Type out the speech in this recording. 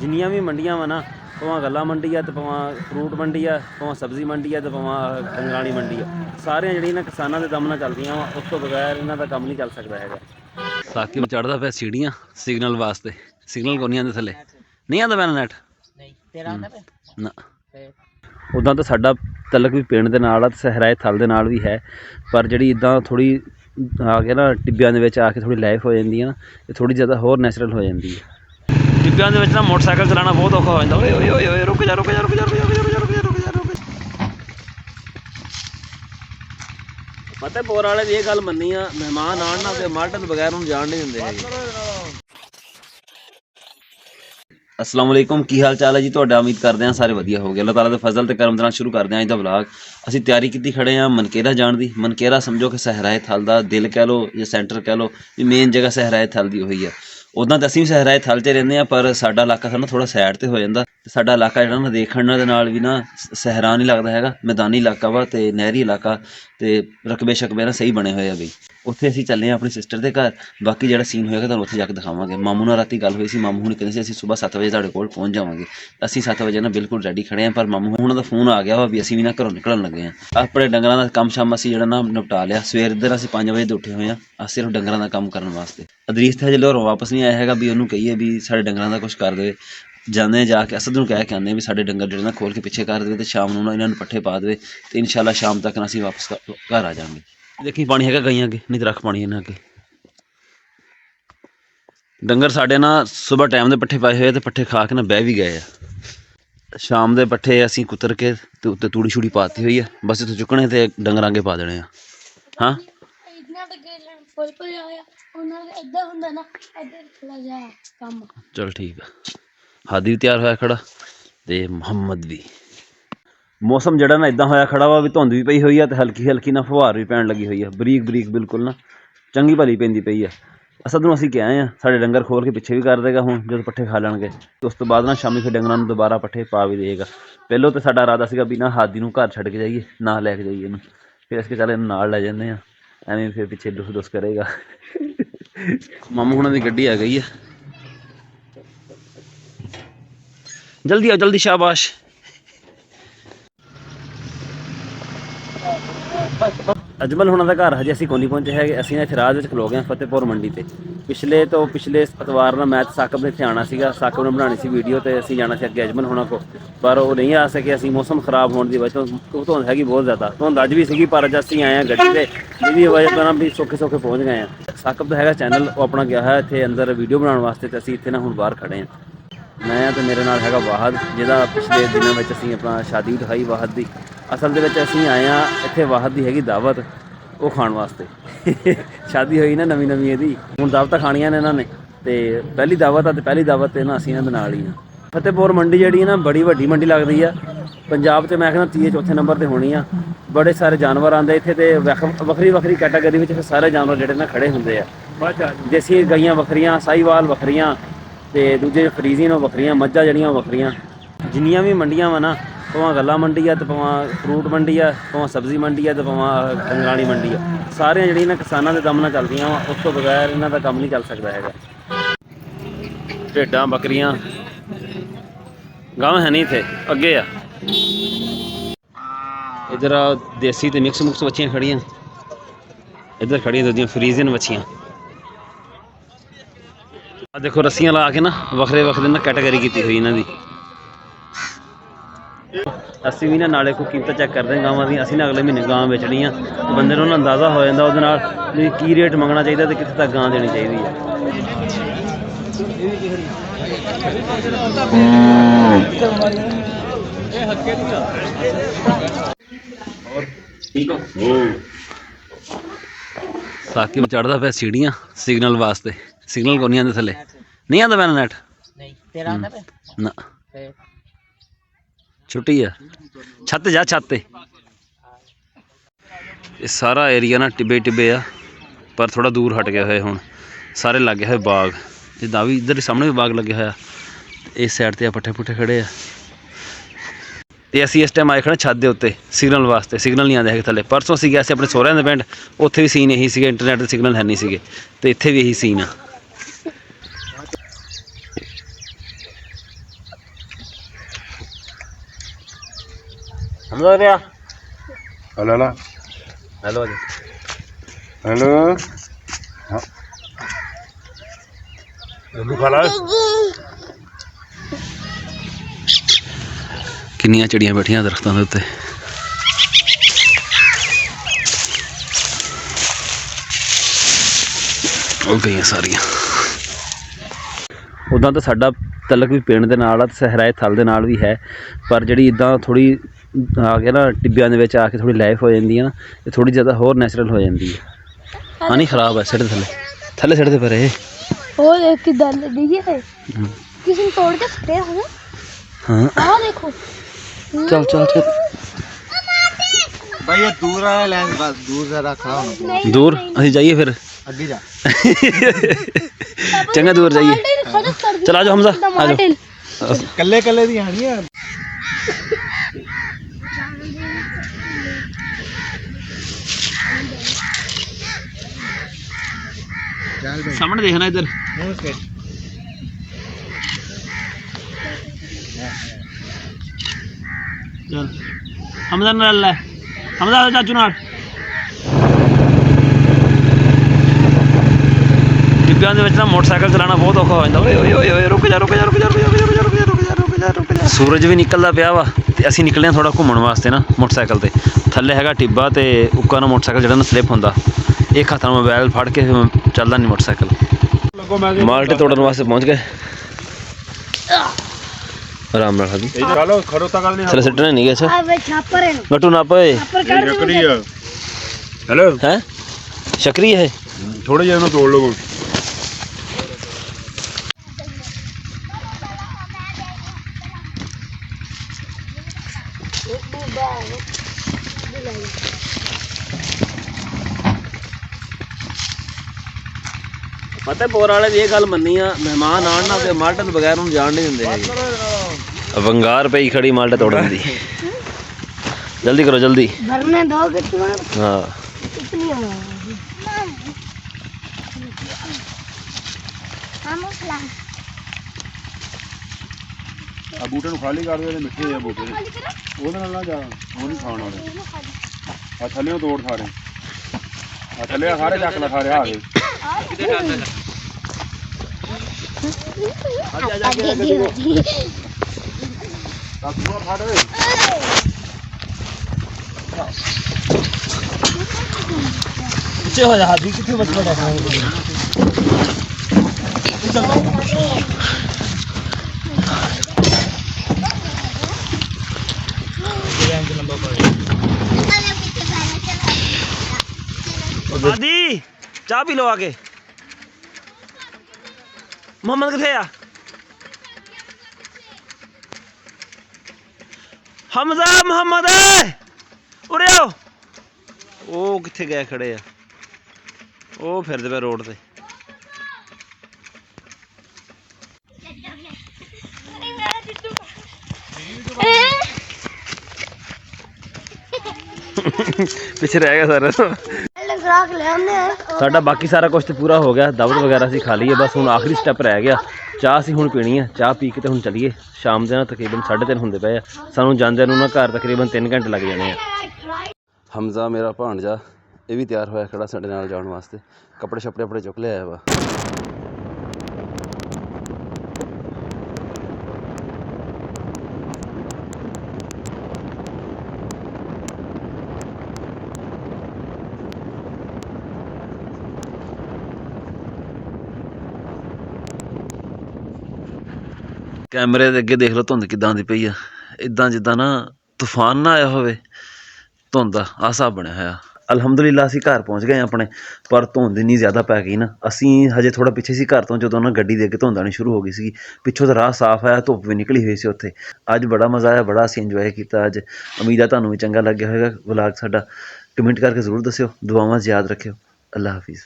जिन्नियां भी मंडियां वा ना भावें गल्ला मंडी आ तो भावें फ्रूट मंडी आ भावें सब्जी मंडी आ तो भावें डंगरां मंडी आ सारियां जिहड़ियां किसानां दे दम नाल चलदियां वा उस तो बगैर इन्हां दा कम्म नहीं चल सकदा हैगा। साकिब चढ़दा पिया सीढ़ियां सिग्नल वास्ते सिग्नल कोई नहीं आंदे थल्ले नहीं आंदा पैना नैट ना उदां तो साडा तलक भी पिंड दे नाल आ ते सहराए थल दे नाल भी है पर जिहड़ी इदां थोड़ी आ के ना टिब्बियां दे विच आके थोड़ी लाइफ हो जांदी है ना ते थोड़ी ज़्यादा होर नैचुरल हो जांदी है। टिब्बियां दे विच ना मोटरसाइकिल चलाना बहुत औखा हो जांदा। ओए ओए ओए ओए रुक जा रुक जा रुक जा रुक जा रुक जा रुक जा रुक जा रुक जा फतेहपुर वाले ये गल मन्नी आ मेहमान आण ना ते माल्टे तो बगैर उन्हें जान नहीं दिंदे हैगे। अस्सलाम वालेकुम की हाल चाल है जी तुहाडा उम्मीद करते हैं सारे वधिया हो गए। अल्लाह ताला दे फजल ते करम दे नाल शुरू करते हैं अज दा व्लॉग। असीं तैयारी कीती खड़े हैं मनकेरा जाण दी। मनकेरा समझो कि सहराए थल दा दिल कह लो या सेंटर कह लो भी मेन जगह सहराए थल दी होई है। उदां तो असीं भी सहराए थल च रहिंदे आ पर साडा इलाका ना थोड़ा सैड ते हो जांदा ते साडा इलाका जिहड़ा ना देखण दे नाल भी ना सहरा नहीं लगदा हैगा। मैदानी इलाका वा ते नहरी इलाका ते रकबे शकबे ना सही बने हुए आ बई। उत्थे असीं चले अपनी सिस्टर के घर बाकी जिहड़ा सीन होएगा तुहानूं उत्थे जाके दिखावांगे। मामू नाल राती गल हुई सी मामू हुणी कहंदे सी असीं सुबह 7 बजे तुहाडे कोल पहुँच जावांगे। असीं 7 बजे ना बिल्कुल रेडी खड़े हैं पर मामू हुणां दा फोन आ गया वा भी असीं भी ना घरों निकलण लगे हैं। अपने डंगरां दा कम शम असीं जिहड़ा ना निपटा लिया। सवेर इधर असीं 5 बजे दे उठे होए हैं असीं सिर्फ डंगरां दा काम करन वास्ते। अदरीस ते हजे घरों वापस नहीं आया हैगा भी उहनूं कहीए भी साडे डंगरां दा कुछ कर देवे। जाने जाके असद नूं कह के आने भी साडे डंगर जिहड़े ना खोल के पिछे कर देवे ते शाम नूं ना इन्हां नूं पट्ठे पा देवे ते इंशाअल्लाह शाम तक ना असीं वापस घर आ जावांगे। देखी पानी हैगा गाइयां अगे नहीं तो रख पानी इन्हां अगे। डंगर साढ़े ना सुबह टाइम के पट्ठे पाए हुए तो पट्ठे खा के ना बह भी गए आ। शाम के पट्ठे असीं कुतर के ते उत्ते तूड़ी शूड़ी पाती हुई है बस इत्थों चुकने ते डंगर अगे पा देने। हाँ चल ठीक है। हादी भी तैयार होया खड़ा ते मुहम्मद भी। मौसम जड़ा ना इदां होया खड़ा वा भी धुंध भी पई हुई है ते हल्की हल्की ना फुहार भी पैण लगी हुई है बरीक बरीक बिल्कुल ना चंगी भली पैंदी पई है। असद नूं असीं क्या आए हैं साडे डंगर खोल के पिछे भी कर देगा हुण जदों पट्ठे खा लैणगे ते उस तो बाद ना शामी फिर डंगरां नूं दोबारा पट्ठे पा भी देगा। पहलों तो साडा इरादा सीगा भी ना हादी नूं घर छड्ड के जाइए ना लैके जाइए इहनूं फिर असीं चल इहनूं नाल लै जंदे आं एवें फिर पिछे दुस दुस करेगा। मामू हुणां दी गड्डी आ गई है जल्दी आओ जल्दी शाबाश। अजमल हुणां दा घर हजे असीं कोई नहीं पहुंचे है। असीं इत्थे राह विच खलो गए फतेहपुर मंडी ते पिछले एतवार ना मैं साकब ने इत्थे आना सीगा। साकब ने बनानी सी वीडियो ते असीं जाना सी अगे अजमल हुणां को पर वो नहीं आ सके। असीं मौसम खराब होने की वजह तो धुंध हैगी बहुत ज़्यादा धुंध अज भी सीगी पर अज असीं आए हैं गड्डी ते जिहदी वजह तो भी सौखे सौखे पहुँच गए हैं। साकब दा हैगा चैनल वो अपना गया है इत्थे अंदर वीडियो बनाने वास्ते ते असीं इत्थे ना हुण बाहर खड़े हैं। मैं तो मेरे नाल हैगा वाहद जिहदा पिछले दिनों में असीं अपना शादी भी दिखाई वाहद दी। असल दे विच असीं आए हैं इत्थे वाहद दी हैगी दावत वो खाण वास्ते। शादी हुई ना नवीं नवीं इहदी हुण दावतां खाणियां ने इन्हां ने ते पहली दावत आ ते पहली दावत ते ना असीं इन्हां दे नाल ही हां। फतेहपुर मंडी जिहड़ी है ना बड़ी वड्डी मंडी लगदी आ पंजाब च मैं कहना 3 नंबर ते होनी आ। बड़े सारे जानवर आंदे इत्थे ते वखरी वखरी कैटागरी विच सारे जानवर जिहड़े ना खड़े हुंदे आ। देसी गाइयां वखरियां साहीवाल वखरियां ते दूजे फ्रीजियन वखरियां मज्झां जिहड़ियां वखरियां। जिन्नियां भी मंडियां वा ना भावें गल्ला मंडी आ तो भावें फ्रूट मंडी आ भावें सब्जी मंडी आ तो भावें डंगरां मंडी आ सारियां जिहड़ियां ना किसानां दे दम नाल चलदियां वा उस तो बगैर इन्हां दा कम्म नहीं चल सकदा हैगा। भेड्डां बकरियां गांव है नहीं इत्थे अगे आ। इधर देसी ते मिक्स मुक्स बच्चियां खड़ियां इधर खड़ियां दूजियां फ्रीजियन बच्चियां। आ देखो रस्सियां ला के ना वखरे वखरे ना कैटागरी की हुई इन्हां दी। असीं भी ना नाले को कीमत चैक करते हैं गावां दी। असीं ना अगले महीने गां बेचनी आ बंदे नूं अंदाज़ा हो जांदा उहदे नाल भी की रेट मंगना चाहिए तो कित्थे तक गां देनी चाहिए है। साकिब चढ़दा पिया सीढ़ियां सिग्नल वास्ते सिग्नल कोई नहीं आंदे थल्ले नहीं आंदा पैना नैट ना छुट्टी है छत जा छत ते ये सारा एरिया ना टिब्बे टिब्बे आ पर थोड़ा दूर हट गया है हुण सारे लगे हुए बाग जिदा भी इधर सामने भी बाग लगे हुआ इस साइड ते पट्ठे पुट्ठे खड़े आ ते असीं इस टाइम आए खड़े छत दे उत्ते सिग्नल वास्ते सिग्नल नहीं आते है थल्ले। परसों असीं गए अपने सहुरिਆਂ ਦੇ ਪਿੰਡ उत्थे भी सीन यही सीगे इंटरनेट के सिग्नल है नहीं सीगे ते इत्थे भी यही सीन आ। ਹਮਜ਼ਾ ਰਿਹਾ ਹਲਾ ਲਾ ਹੈਲੋ ਜੀ ਹੈਲੋ ਹਾਂ ਇਹਨੂੰ ਖਾ ਲਾ ਕਿੰਨੀਆਂ ਚਿੜੀਆਂ ਬੈਠੀਆਂ ਦਰਖਤਾਂ ਦੇ ਉੱਤੇ ਉਹ ਗਈਆਂ ਸਾਰੀਆਂ। ਉੱਦਾਂ ਤਾਂ ਸਾਡਾ ਤਲਕ ਵੀ ਪਿੰਡ ਦੇ ਨਾਲ ਆ ਤੇ ਸਹਰਾਏ ਥਲ ਦੇ ਨਾਲ ਵੀ ਹੈ, ਪਰ ਜਿਹੜੀ ਇੱਦਾਂ ਥੋੜ੍ਹੀ ਆ ਕੇ ਨਾ ਟਿੱਬਿਆਂ ਦੇ ਵਿੱਚ ਆ ਕੇ ਥੋੜ੍ਹੀ ਲਾਈਫ ਹੋ ਜਾਂਦੀ ਹੈ ਨਾ, ਇਹ ਥੋੜ੍ਹੀ ਜ਼ਿਆਦਾ ਹੋਰ ਨੈਚੁਰਲ ਹੋ ਜਾਂਦੀ ਹੈ। ਹਾਂ ਨਹੀਂ ਖਰਾਬ ਹੈ, ਸਿੱਟ ਥੱਲੇ ਥੱਲੇ ਸਿੱਟ ਦੇ ਪਰ ਇਹ ਉਹ ਦੇਖ ਕਿਦਾਂ ਲੱਗੀ ਹੈ किसी ने तोड़ के फटे हैं। हाँ हाँ देखो चल चल चल भाई ये दूर आया लैंड बस दूर जरा खड़ा होना दूर ਅਸੀਂ ਜਾਈਏ ਫਿਰ ਅੱਗੇ ਜਾ ਚੰਗਾ ਦੂਰ ਜਾਈਏ ਚਲ ਆਜੋ ਹਮਜ਼ਾ ਆਜੋ ਕੱਲੇ ਕੱਲੇ ਦੀ ਆਣੀ ਆ ਸਾਹਮਣੇ ਦੇਖਣਾ ਇੱਧਰ चल हमजा नाल ले हमजा चाचू नाल डिब्बियां दे विच ना मोटरसाइकिल चलाना बहुत औखा हो जांदा। ओए ओए ओए ओए रुक जा रुक जा रुक जा रुक जा रुक जा रुक जा रुक जा रुक जा रुक जा सूरज भी निकलदा पिया वा ते ਅਸੀਂ ਨਿਕਲੇ ਥੋੜਾ ਘੁੰਮਣ ਵਾਸਤੇ ਨਾ ਮੋਟਰਸਾਈਕਲ ਤੇ ਥੱਲੇ ਹੈਗਾ ਟਿੱਬਾ ਤੇ ਉੱਕਾ ਨਾ ਮੋਟਰਸਾਈਕਲ ਜਿਹੜਾ ਨਾ ਸਲਿਪ ਹੁੰਦਾ ਇੱਕ ਹੱਥ ਨਾਲ ਮੋਬਾਈਲ ਫੜ ਕੇ ਚੱਲਦਾ ਨਹੀਂ ਮੋਟਰਸਾਈਕਲ। ਮਾਲਟੇ ਤੋੜਨ ਵਾਸਤੇ ਪਹੁੰਚ ਗਏ आराम नाल हदी चलो खड़ो तक नहीं चल सटने नहीं गया। अच्छा अबे छापर है गट्टू ना पे शकरी है हेलो हैं शकरी है थोड़े जने तोड़ लो पता पोर वाले ये गल मन्नी आ मेहमान आन ना ते माल्टे तो बगैर उन्हें जान नहीं दिंदे है। वंगार पे ही खड़ी माल्टे तोड़न दी जल्दी करो जल्दी भरने दो कितना हां कितनी हो ਆ ਬੂਟੇ ਨੂੰ ਖਾਲੀ ਕਰ ਦੇ ਤੇ ਮਿੱਠੇ ਆ ਬੂਟੇ ਉਹਦੇ ਨਾਲ ਨਾ ਜਾ ਉਹ ਨਹੀਂ ਖਾਣ ਵਾਲੇ ਆ ਥੱਲੇੋਂ ਤੋੜ ਸਾਰੇ ਆ ਥੱਲੇ ਆ ਸਾਰੇ ਚੱਕ ਲੈ ਸਾਰੇ ਆ ਗਏ ਆ ਪੂਰਾ ਫੜ ਓਏ पीछे हो जा हाथी कितने बच पड़ा दादी चाह पी लो आके मोहम्मद किथे आ हमजा मोहम्मद उरे आओ ਉਹ ਕਿੱਥੇ ਗਏ ਖੜੇ ਆ ਉਹ ਫਿਰਦੇ ਪਏ ਰੋਡ ਤੇ ਪਿੱਛੇ ਰਹਿ ਗਿਆ ਸਾਰਾ ਸਾਡਾ ਬਾਕੀ ਸਾਰਾ ਕੁਝ ਤੇ ਪੂਰਾ ਹੋ ਗਿਆ ਦਾਵਤ ਵਗੈਰਾ ਅਸੀਂ ਖਾ ਲਈਏ ਬਸ ਹੁਣ ਆਖਰੀ ਸਟੈਪ ਰਹਿ ਗਿਆ ਚਾਹ ਅਸੀਂ ਹੁਣ ਪੀਣੀ ਆ ਚਾਹ ਪੀ ਕੇ ਤੇ ਹੁਣ ਚੱਲੀਏ ਸ਼ਾਮ ਦੇ ਨਾਲ ਤਕਰੀਬਨ 3:30 ਹੁੰਦੇ ਪਏ ਆ ਸਾਨੂੰ ਜਾਂਦਿਆਂ ਨੂੰ ਨਾ ਘਰ ਤਕਰੀਬਨ 3 ਘੰਟੇ ਲੱਗ ਜਾਣੇ ਆ। ਹਮਜ਼ਾ ਮੇਰਾ ਭਾਣਜਾ ਇਹ ਵੀ ਤਿਆਰ ਹੋਇਆ ਖੜਾ ਸਾਡੇ ਨਾਲ ਜਾਣ ਵਾਸਤੇ ਕੱਪੜੇ ਛੱਪੜੇ ਆਪਣੇ ਚੁੱਕ ਲਿਆਇਆ ਵਾ। ਕੈਮਰੇ ਦੇ ਅੱਗੇ ਦੇਖ ਲਓ ਧੁੰਦ ਕਿੱਦਾਂ ਦੀ ਪਈ ਆ ਇਦਾਂ ਜਿੱਦਾਂ ਨਾ ਤੂਫਾਨ ਨਾ ਆਇਆ ਹੋਵੇ ਧੁੰਦ ਦਾ ਆਹ ਹਿਸਾਬ ਬਣਿਆ ਹੋਇਆ। ਅਲਹਮਦੁਲਿਲਾ ਅਸੀਂ ਘਰ ਪਹੁੰਚ ਗਏ ਆਪਣੇ ਪਰ ਧੁੰਦ ਇੰਨੀ ਜ਼ਿਆਦਾ ਪੈ ਗਈ ਨਾ ਅਸੀਂ ਹਜੇ ਥੋੜ੍ਹਾ ਪਿੱਛੇ ਸੀ ਘਰ ਤੋਂ ਜਦੋਂ ਨਾ ਗੱਡੀ ਦੇ ਅੱਗੇ ਧੁੰਦ ਆਉਣੀ ਸ਼ੁਰੂ ਹੋ ਗਈ ਸੀਗੀ ਪਿੱਛੋਂ ਤਾਂ ਰਾਹ ਸਾਫ਼ ਆਇਆ ਧੁੱਪ ਵੀ ਨਿਕਲੀ ਹੋਈ ਸੀ ਉੱਥੇ। ਅੱਜ ਬੜਾ ਮਜ਼ਾ ਆਇਆ ਬੜਾ ਅਸੀਂ ਇੰਜੋਏ ਕੀਤਾ ਅੱਜ ਉਮੀਦ ਆ ਤੁਹਾਨੂੰ ਵੀ ਚੰਗਾ ਲੱਗਿਆ ਹੋਵੇਗਾ ਵਲੌਗ ਸਾਡਾ ਕਮੈਂਟ ਕਰਕੇ ਜ਼ਰੂਰ ਦੱਸਿਓ ਦੁਆਵਾਂ 'ਚ ਯਾਦ ਰੱਖਿਓ ਅੱਲਾ ਹਾਫਿਜ਼।